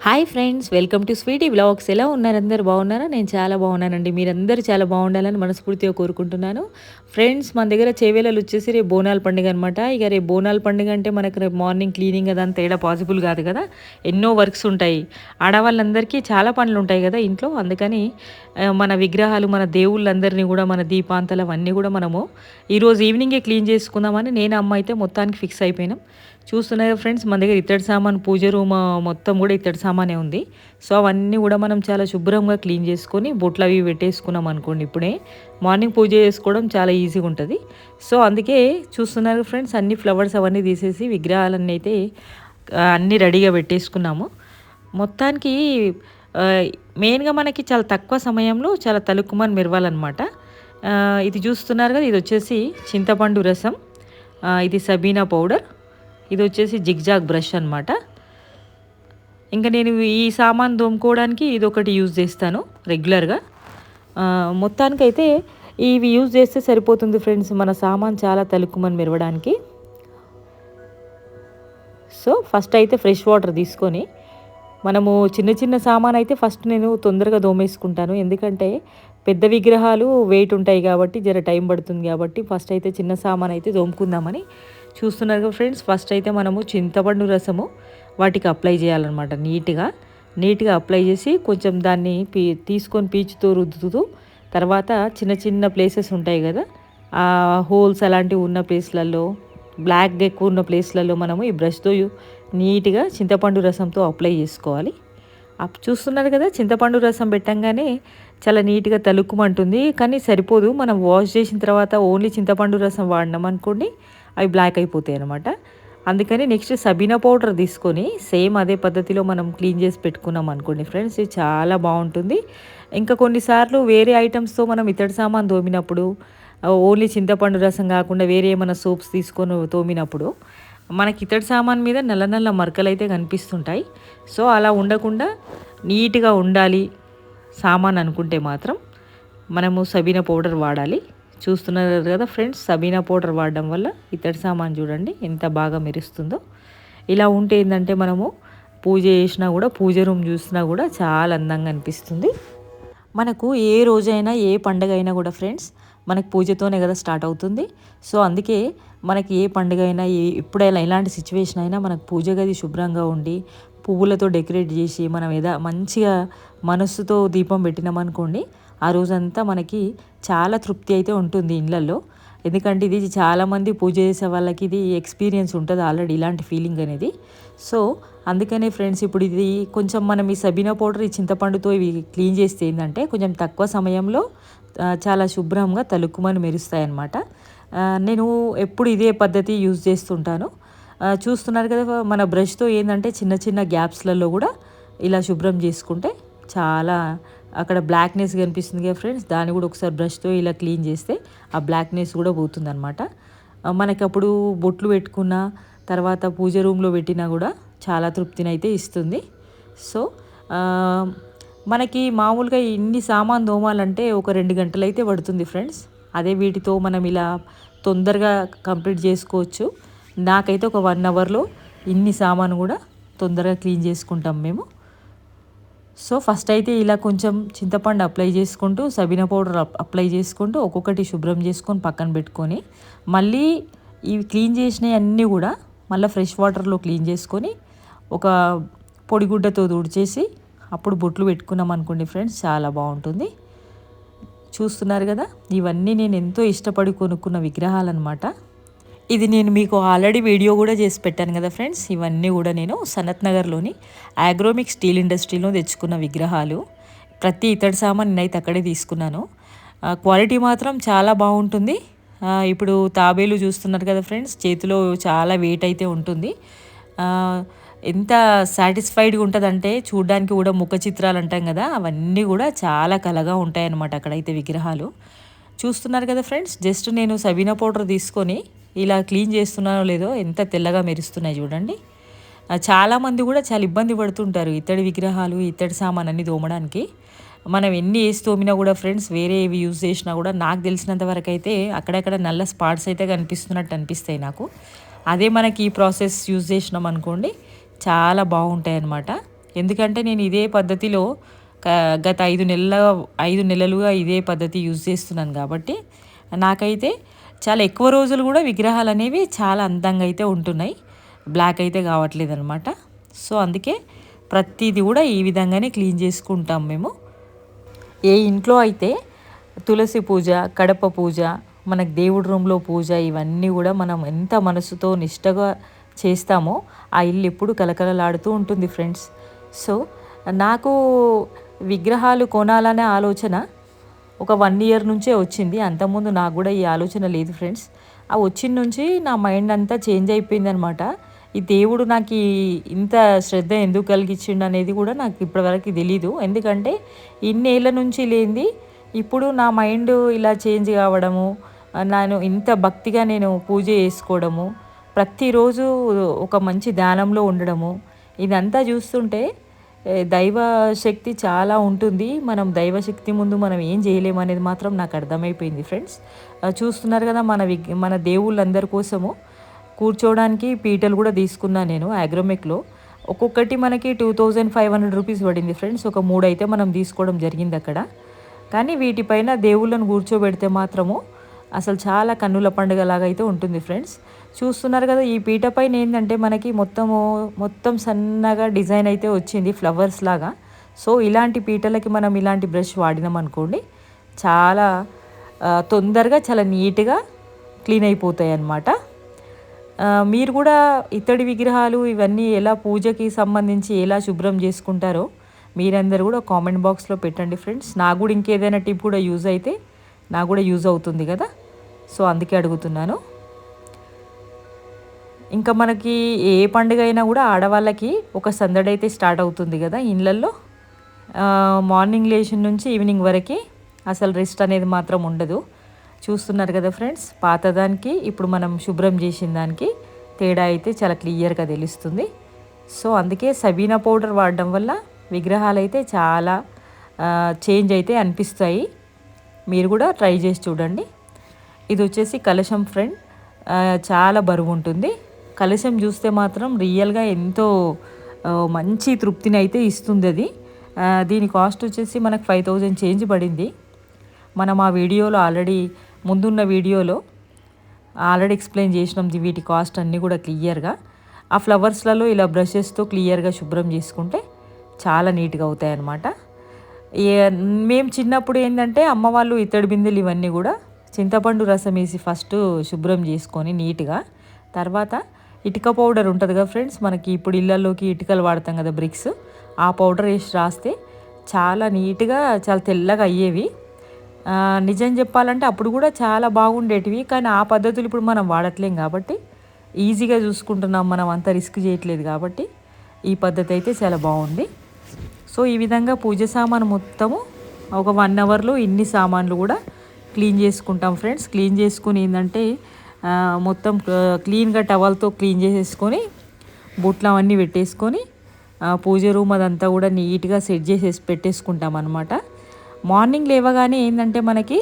Hi friends, welcome to Sweety vlogs. ఎలా ఉన్నారు? అందరు బాగున్నారా? నేను చాలా బాగున్నానండి. మీరందరూ చాలా బాగుండాలని మనస్ఫూర్తిగా కోరుకుంటున్నాను. ఫ్రెండ్స్, మన దగ్గర చేవేలలు వచ్చేసి రేపు బోనాల పండుగ అనమాట. ఇక రేపు బోనాల పండుగ అంటే మనకు రేపు మార్నింగ్ క్లీనింగ్ అదంతా తేడా పాసిబుల్ కాదు కదా. ఎన్నో వర్క్స్ ఉంటాయి. ఆడవాళ్ళందరికీ చాలా పనులు ఉంటాయి కదా ఇంట్లో. అందుకని మన విగ్రహాలు, మన దేవుళ్ళందరినీ కూడా, మన దీపాంతలు అవన్నీ కూడా మనము ఈరోజు ఈవినింగే క్లీన్ చేసుకుందామని నేను అమ్మ అయితే మొత్తానికి ఫిక్స్ అయిపోయినాం. చూస్తున్నారు ఫ్రెండ్స్, మన దగ్గర ఇత్తడి సామాన్, పూజ రూమ్ మొత్తం కూడా ఇత్తడి సామానే ఉంది. సో అవన్నీ కూడా మనం చాలా శుభ్రంగా క్లీన్ చేసుకొని బొట్లు అవి పెట్టేసుకున్నాం అనుకోండి. ఇప్పుడే మార్నింగ్ పూజ చేసుకోవడం చాలా ఈజీగా ఉంటుంది. సో అందుకే చూస్తున్నారు ఫ్రెండ్స్, అన్ని ఫ్లవర్స్ అవన్నీ తీసేసి విగ్రహాలన్నీ అయితే అన్నీ రెడీగా పెట్టేసుకున్నాము. మొత్తానికి మెయిన్గా మనకి చాలా తక్కువ సమయంలో చాలా తలుక్కుమని మెరవాలన్నమాట. ఇది చూస్తున్నారు కదా, ఇది వచ్చేసి చింతపండు రసం, ఇది సబీనా పౌడర్, ఇది వచ్చేసి జిగ్జాగ్ బ్రష్ అనమాట. ఇంకా నేను ఈ సామాన్ దోముకోవడానికి ఇది ఒకటి యూజ్ చేస్తాను రెగ్యులర్గా. మొత్తానికైతే ఇవి యూజ్ చేస్తే సరిపోతుంది ఫ్రెండ్స్, మన సామాన్ చాలా తలుక్కుమని మెరవడానికి. సో ఫస్ట్ అయితే ఫ్రెష్ వాటర్ తీసుకొని మనము చిన్న చిన్న సామాన్ అయితే ఫస్ట్ నేను తొందరగా దోమేసుకుంటాను. ఎందుకంటే పెద్ద విగ్రహాలు వెయిట్ ఉంటాయి కాబట్టి జర టైం పడుతుంది కాబట్టి ఫస్ట్ అయితే చిన్న సామాన్ అయితే దోముకుందామని చూస్తున్నారు కదా ఫ్రెండ్స్. ఫస్ట్ అయితే మనము చింతపండు రసము వాటికి అప్లై చేయాలన్నమాట. నీట్గా అప్లై చేసి కొంచెం దాన్ని తీసుకొని పీచుతో రుద్దుతూ, తర్వాత చిన్న చిన్న ప్లేసెస్ ఉంటాయి కదా, ఆ హోల్స్ అలాంటివి ఉన్న ప్లేస్లలో, బ్లాక్గా ఎక్కువ ఉన్న ప్లేస్లలో మనము ఈ బ్రష్తో నీట్గా చింతపండు రసంతో అప్లై చేసుకోవాలి. చూస్తున్నారు కదా, చింతపండు రసం పెట్టంగానే చాలా నీట్గా తలుక్కుమంటుంది. కానీ సరిపోదు, మనం వాష్ చేసిన తర్వాత ఓన్లీ చింతపండు రసం వాడినాం అనుకోండి, అవి బ్లాక్ అయిపోతాయి అనమాట. అందుకని నెక్స్ట్ సబీనా పౌడర్ తీసుకొని సేమ్ అదే పద్ధతిలో మనం క్లీన్ చేసి పెట్టుకున్నాం అనుకోండి ఫ్రెండ్స్, ఇది చాలా బాగుంటుంది. ఇంకా కొన్నిసార్లు వేరే ఐటమ్స్తో మనం ఇతడి సామాన్ తోమినప్పుడు, ఓన్లీ చింతపండు రసం కాకుండా వేరే ఏమైనా సోప్స్ తీసుకొని తోమినప్పుడు మనకి ఇతడి సామాన్ మీద నల్ల నల్ల మరకలు అయితే కనిపిస్తుంటాయి. సో అలా ఉండకుండా నీట్గా ఉండాలి సామాన్ అనుకుంటే మాత్రం మనము సబీనా పౌడర్ వాడాలి. చూస్తున్నారు కదా ఫ్రెండ్స్, సబీనా పౌడర్ వాడడం వల్ల ఇతడి సామాన్ చూడండి ఎంత బాగా మెరుస్తుందో. ఇలా ఉంటే ఏంటంటే మనము పూజ చేసినా కూడా, పూజ రూమ్ చూసినా కూడా చాలా అందంగా అనిపిస్తుంది. మనకు ఏ రోజైనా ఏ పండుగ అయినా కూడా ఫ్రెండ్స్, మనకు పూజతోనే కదా స్టార్ట్ అవుతుంది. సో అందుకే మనకి ఏ పండుగ అయినా, ఎప్పుడైనా ఎలాంటి సిచ్యువేషన్ అయినా మనకు పూజ గది శుభ్రంగా ఉండి పువ్వులతో డెకరేట్ చేసి మనం మంచిగా మనస్సుతో దీపం పెట్టినామనుకోండి, ఆ రోజంతా మనకి చాలా తృప్తి అయితే ఉంటుంది ఇళ్ళల్లో. ఎందుకంటే ఇది చాలామంది పూజ చేసే వాళ్ళకి ఇది ఎక్స్పీరియన్స్ ఉంటుంది ఆల్రెడీ, ఇలాంటి ఫీలింగ్ అనేది. సో అందుకనే ఫ్రెండ్స్, ఇప్పుడు ఇది కొంచెం మనం ఈ సబీనా పౌడర్, ఈ చింతపండుతో ఇవి క్లీన్ చేస్తే ఏంటంటే కొంచెం తక్కువ సమయంలో చాలా శుభ్రంగా తలుక్కుమని మెరుస్తాయి అన్నమాట. నేను ఎప్పుడు ఇదే పద్ధతి యూజ్ చేస్తుంటాను. చూస్తున్నారు కదా, మన బ్రష్తో ఏంటంటే చిన్న చిన్న గ్యాప్స్లలో కూడా ఇలా శుభ్రం చేసుకుంటే చాలా అక్కడ బ్లాక్నెస్ కనిపిస్తుంది కదా ఫ్రెండ్స్, దాన్ని కూడా ఒకసారి బ్రష్తో ఇలా క్లీన్ చేస్తే ఆ బ్లాక్నెస్ కూడా పోతుందన్నమాట. మనకి అప్పుడు బొట్లు పెట్టుకున్న తర్వాత పూజ రూమ్లో పెట్టినా కూడా చాలా తృప్తిని అయితే ఇస్తుంది. సో మనకి మామూలుగా ఇన్ని సామాన్ తోమాలంటే ఒక 2 గంటలు అయితే పడుతుంది ఫ్రెండ్స్. అదే వీటితో మనం ఇలా తొందరగా కంప్లీట్ చేసుకోవచ్చు. నాకైతే ఒక 1 అవర్లో ఇన్ని సామాను కూడా తొందరగా క్లీన్ చేసుకుంటాం మేము. సో ఫస్ట్ అయితే ఇలా కొంచెం చింతపండు అప్లై చేసుకుంటూ, సబీనా పౌడర్ అప్లై చేసుకుంటూ ఒక్కొక్కటి శుభ్రం చేసుకొని పక్కన పెట్టుకొని, మళ్ళీ ఇవి క్లీన్ చేసినవి అన్నీ కూడా మళ్ళీ ఫ్రెష్ వాటర్లో క్లీన్ చేసుకొని ఒక పొడిగుడ్డతో తుడిచేసి అప్పుడు బొట్లు పెట్టుకున్నాం అనుకోండి ఫ్రెండ్స్, చాలా బాగుంటుంది. చూస్తున్నారు కదా, ఇవన్నీ నేను ఎంతో ఇష్టపడి కొనుక్కున్న విగ్రహాలన్నమాట. ఇది నేను మీకు ఆల్రెడీ వీడియో కూడా చేసి పెట్టాను కదా ఫ్రెండ్స్. ఇవన్నీ కూడా నేను సనత్ నగర్లోని ఆగ్రోమిక్ స్టీల్ ఇండస్ట్రీలో తెచ్చుకున్న విగ్రహాలు. ప్రతి ఇతడి సామాన్ నేనైతే అక్కడే తీసుకున్నాను. క్వాలిటీ మాత్రం చాలా బాగుంటుంది. ఇప్పుడు తాబేలు చూస్తున్నారు కదా ఫ్రెండ్స్, చేతిలో చాలా వెయిట్ అయితే ఉంటుంది. ఎంత సాటిస్ఫైడ్గా ఉంటుందంటే చూడడానికి కూడా, ముఖ చిత్రాలు అంటాం కదా, అవన్నీ కూడా చాలా కలగా ఉంటాయన్నమాట అక్కడైతే విగ్రహాలు. చూస్తున్నారు కదా ఫ్రెండ్స్, జస్ట్ నేను సబీనా పౌడర్ తీసుకొని ఇలా క్లీన్ చేస్తున్నానో లేదో ఎంత తెల్లగా మెరుస్తున్నాయి చూడండి. చాలామంది కూడా చాలా ఇబ్బంది పడుతుంటారు ఇత్తడి విగ్రహాలు, ఇత్తడి సామాన్ అన్ని తోమడానికి. మనం ఎన్ని వేసి తోమినా కూడా ఫ్రెండ్స్, వేరే ఏవి యూజ్ చేసినా కూడా నాకు తెలిసినంత వరకు అయితే అక్కడక్కడ నల్ల స్పాట్స్ అయితే కనిపిస్తున్నట్టు అనిపిస్తాయి నాకు. అదే మనకి ఈ ప్రాసెస్ యూజ్ చేసినాం అనుకోండి చాలా బాగుంటాయి అన్నమాట. ఎందుకంటే నేను ఇదే పద్ధతిలో గత 5 నెలలుగా ఇదే పద్ధతి యూజ్ చేస్తున్నాను కాబట్టి నాకైతే చాలా ఎక్కువ రోజులు కూడా విగ్రహాలు అనేవి చాలా అందంగా అయితే ఉంటున్నాయి. బ్లాక్ అయితే కావట్లేదు అనమాట. సో అందుకే ప్రతిదీ కూడా ఈ విధంగానే క్లీన్ చేసుకుంటాం మేము. ఏ ఇంట్లో అయితే తులసి పూజ, కడప పూజ, మనకు దేవుడి రూమ్లో పూజ ఇవన్నీ కూడా మనం ఎంత మనసుతో నిష్టగా చేస్తామో ఆ ఇల్లు ఎప్పుడు కలకలలాడుతూ ఉంటుంది ఫ్రెండ్స్. సో నాకు విగ్రహాలు కొనాలనే ఆలోచన ఒక 1 ఇయర్ నుంచే వచ్చింది. అంతకుముందు నాకు కూడా ఈ ఆలోచన లేదు ఫ్రెండ్స్. ఆ వచ్చిన నుంచి నా మైండ్ అంతా చేంజ్ అయిపోయిందనమాట. ఈ దేవుడు నాకు ఇంత శ్రద్ధ ఎందుకు కలిగించిండు అనేది కూడా నాకు ఇప్పటివరకు తెలీదు. ఎందుకంటే ఇన్నేళ్ళ నుంచి లేనిది ఇప్పుడు నా మైండ్ ఇలా చేంజ్ కావడము, నేను ఇంత భక్తిగా నేను పూజ చేసుకోవడము, ప్రతిరోజు ఒక మంచి ధ్యానంలో ఉండడము, ఇదంతా చూస్తుంటే దైవ శక్తి చాలా ఉంటుంది. మనం దైవశక్తి ముందు మనం ఏం చేయలేము అనేది మాత్రం నాకు అర్థమైపోయింది ఫ్రెండ్స్. చూస్తున్నారు కదా మన దేవుళ్ళందరి కోసము కూర్చోవడానికి పీటలు కూడా తీసుకున్నాను నేను అగ్రోమెక్లో. ఒక్కొక్కటి మనకి 2500 రూపీస్ పడింది ఫ్రెండ్స్. ఒక 3 అయితే మనం తీసుకోవడం జరిగింది అక్కడ. కానీ వీటిపైన దేవుళ్ళను కూర్చోబెడితే మాత్రము అసలు చాలా కన్నుల పండుగలాగా అయితే ఉంటుంది ఫ్రెండ్స్. చూస్తున్నారు కదా ఈ పీట పైన ఏంటంటే మనకి మొత్తం సన్నగా డిజైన్ అయితే వచ్చింది ఫ్లవర్స్ లాగా. సో ఇలాంటి పీటలకి మనం ఇలాంటి బ్రష్ వాడినాం అనుకోండి చాలా తొందరగా చాలా నీట్గా క్లీన్ అయిపోతాయి అన్నమాట. మీరు కూడా ఇత్తడి విగ్రహాలు ఇవన్నీ ఎలా పూజకి సంబంధించి ఎలా శుభ్రం చేసుకుంటారో మీరందరూ కూడా కామెంట్ బాక్స్లో పెట్టండి ఫ్రెండ్స్. నాకు కూడా ఇంకేదైనా టిప్ కూడా యూజ్ అయితే నాకు కూడా యూజ్ అవుతుంది కదా. సో అందుకే అడుగుతున్నాను. ఇంకా మనకి ఏ పండుగ అయినా కూడా ఆడవాళ్ళకి ఒక సందడి అయితే స్టార్ట్ అవుతుంది కదా ఇళ్ళల్లో. మార్నింగ్ లేచిన నుంచి ఈవినింగ్ వరకు అసలు రెస్ట్ అనేది మాత్రం ఉండదు. చూస్తున్నారు కదా ఫ్రెండ్స్, పాతదానికి ఇప్పుడు మనం శుభ్రం చేసిన దానికి తేడా అయితే చాలా క్లియర్గా తెలుస్తుంది. సో అందుకే సబీనా పౌడర్ వాడడం వల్ల విగ్రహాలు అయితే చాలా చేంజ్ అయితే అనిపిస్తాయి. మీరు కూడా ట్రై చేసి చూడండి. ఇది వచ్చేసి కలశం ఫ్రెండ్, చాలా బరువు ఉంటుంది. కలశం చూస్తే మాత్రం రియల్గా ఎంతో మంచి తృప్తిని అయితే ఇస్తుంది అది. దీని కాస్ట్ వచ్చేసి మనకు 5000 చేంజ్ పడింది. మనం ఆ వీడియోలో ముందున్న వీడియోలో ఆల్రెడీ ఎక్స్ప్లెయిన్ చేసినాం వీటి కాస్ట్ అన్నీ కూడా క్లియర్గా. ఆ ఫ్లవర్స్లలో ఇలా బ్రషెస్తో క్లియర్గా శుభ్రం చేసుకుంటే చాలా నీట్గా అవుతాయి అన్నమాట. మేము చిన్నప్పుడు ఏంటంటే అమ్మ వాళ్ళు ఇత్తడి బిందెలు ఇవన్నీ కూడా చింతపండు రసం వేసి ఫస్ట్ శుభ్రం చేసుకొని నీట్గా, తర్వాత ఇటుక పౌడర్ ఉంటుంది కదా ఫ్రెండ్స్, మనకి ఇప్పుడు ఇళ్ళల్లోకి ఇటుకలు వాడతాం కదా బ్రిక్స్, ఆ పౌడర్ వేసి రాస్తే చాలా నీట్గా చాలా తెల్లగా అయ్యేవి. నిజం చెప్పాలంటే అప్పుడు కూడా చాలా బాగుండేటివి. కానీ ఆ పద్ధతులు ఇప్పుడు మనం వాడట్లేం కాబట్టి ఈజీగా చూసుకుంటున్నాం, మనం అంత రిస్క్ చేయట్లేదు కాబట్టి ఈ పద్ధతి అయితే చాలా బాగుంది. సో ఈ విధంగా పూజ సామాను మొత్తము ఒక 1 అవర్లో ఇన్ని సామాన్లు కూడా క్లీన్ చేసుకుంటాం ఫ్రెండ్స్. క్లీన్ చేసుకుని ఏంటంటే మొత్తం క్లీన్గా టవల్తో క్లీన్ చేసేసుకొని బొట్లు అవన్నీ పెట్టేసుకొని పూజ రూమ్ అదంతా కూడా నీట్గా సెట్ చేసేసి పెట్టేసుకుంటాం అన్నమాట. మార్నింగ్ లేవగానే ఏంటంటే మనకి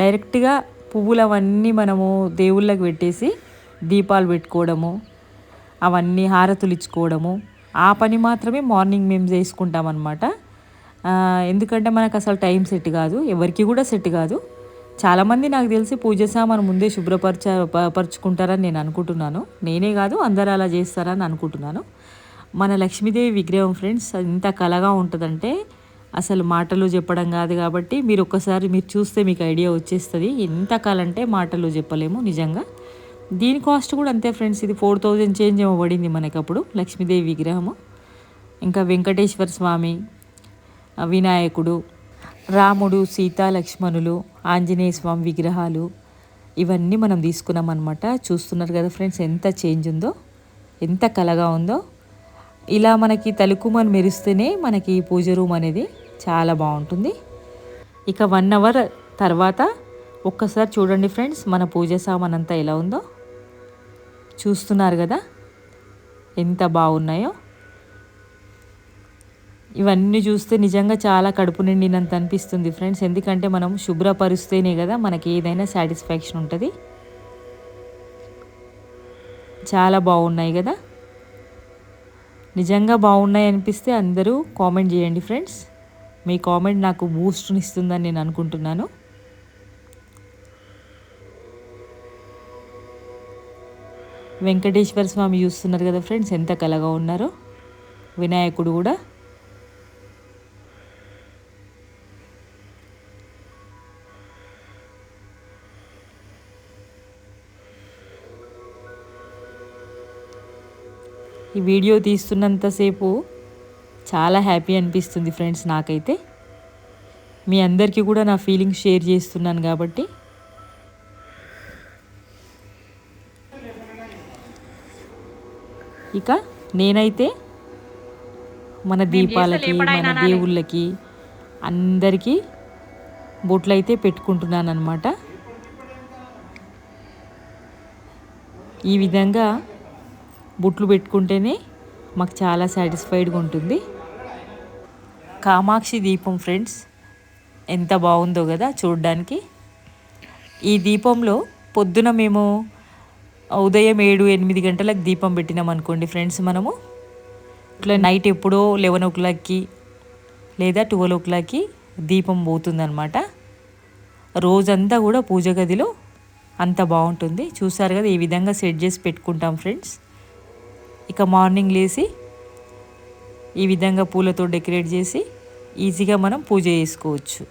డైరెక్ట్గా పువ్వులు అవన్నీ మనము దేవుళ్ళకి పెట్టేసి దీపాలు పెట్టుకోవడము, అవన్నీ హారతులు ఇచ్చుకోవడము, ఆ పని మాత్రమే మార్నింగ్ మేము చేసుకుంటాం అన్నమాట. ఎందుకంటే మనకు అసలు టైం సెట్ కాదు, ఎవరికి కూడా సెట్ కాదు. చాలామంది నాకు తెలిసి పూజ సామాను ముందే పరుచుకుంటారని నేను అనుకుంటున్నాను. నేనే కాదు అందరూ అలా చేస్తారని అనుకుంటున్నాను. మన లక్ష్మీదేవి విగ్రహం ఫ్రెండ్స్ ఎంత కళగా ఉంటుందంటే అసలు మాటలు చెప్పడం కాదు. కాబట్టి మీరు ఒక్కసారి చూస్తే మీకు ఐడియా వచ్చేస్తుంది. ఎంత కళ అంటే మాటలు చెప్పలేము నిజంగా. దీని కాస్ట్ కూడా అంతే ఫ్రెండ్స్. ఇది 4000 చేంజ్ ఏమో పడింది మనకి అప్పుడు లక్ష్మీదేవి విగ్రహము. ఇంకా వెంకటేశ్వర స్వామి, వినాయకుడు, రాముడు, సీతా లక్ష్మణులు, ఆంజనేయ స్వామి విగ్రహాలు ఇవన్నీ మనం తీసుకున్నాం అనమాట. చూస్తున్నారు కదా ఫ్రెండ్స్ ఎంత చేంజ్ ఉందో, ఎంత కళగా ఉందో. ఇలా మనకి తలుకుమని మెరిస్తేనే మనకి పూజ రూమ్ అనేది చాలా బాగుంటుంది. ఇక 1 అవర్ తర్వాత ఒక్కసారి చూడండి ఫ్రెండ్స్ మన పూజ సామాన్ అంతా ఎలా ఉందో. చూస్తున్నారు కదా ఎంత బాగున్నాయో. ఇవన్నీ చూస్తే నిజంగా చాలా కడుపు నిండినంత అనిపిస్తుంది ఫ్రెండ్స్. ఎందుకంటే మనం శుభ్రపరుస్తేనే కదా మనకి ఏదైనా సాటిస్ఫాక్షన్ ఉంటుంది. చాలా బాగున్నాయి కదా. నిజంగా బాగున్నాయి అనిపిస్తే అందరూ కామెంట్ చేయండి ఫ్రెండ్స్. మీ కామెంట్ నాకు బూస్ట్నిస్తుందని నేను అనుకుంటున్నాను. వెంకటేశ్వర స్వామి చూస్తున్నారు కదా ఫ్రెండ్స్, ఎంత కలగా ఉన్నారో. వినాయకుడు కూడా. ఈ వీడియో తీస్తున్నంతసేపు చాలా హ్యాపీ అనిపిస్తుంది ఫ్రెండ్స్ నాకైతే. మీ అందరికీ కూడా నా ఫీలింగ్స్ షేర్ చేస్తున్నాను కాబట్టి. ఇక నేనైతే మన దీపాలకి, మన దేవుళ్ళకి అందరికీ బొట్లయితే పెట్టుకుంటున్నాను అన్నమాట. ఈ విధంగా బొట్లు పెట్టుకుంటేనే మాకు చాలా సాటిస్ఫైడ్గా ఉంటుంది. కామాక్షి దీపం ఫ్రెండ్స్, ఎంత బాగుందో కదా చూడడానికి. ఈ దీపంలో పొద్దున మేము ఉదయం 7-8 గంటలకు దీపం పెట్టినాం అనుకోండి ఫ్రెండ్స్, మనము ఇట్లా నైట్ ఎప్పుడో 11 o'clockకి లేదా 12 o'clockకి దీపం పోతుందన్నమాట. రోజంతా కూడా పూజ గదిలో అంత బాగుంటుంది. చూసారు కదా, ఈ విధంగా సెట్ చేసి పెట్టుకుంటాం ఫ్రెండ్స్. ఇక మార్నింగ్ లేచి ఈ విధంగా పూలతో డెకరేట్ చేసి ఈజీగా మనం పూజ చేసుకోవచ్చు.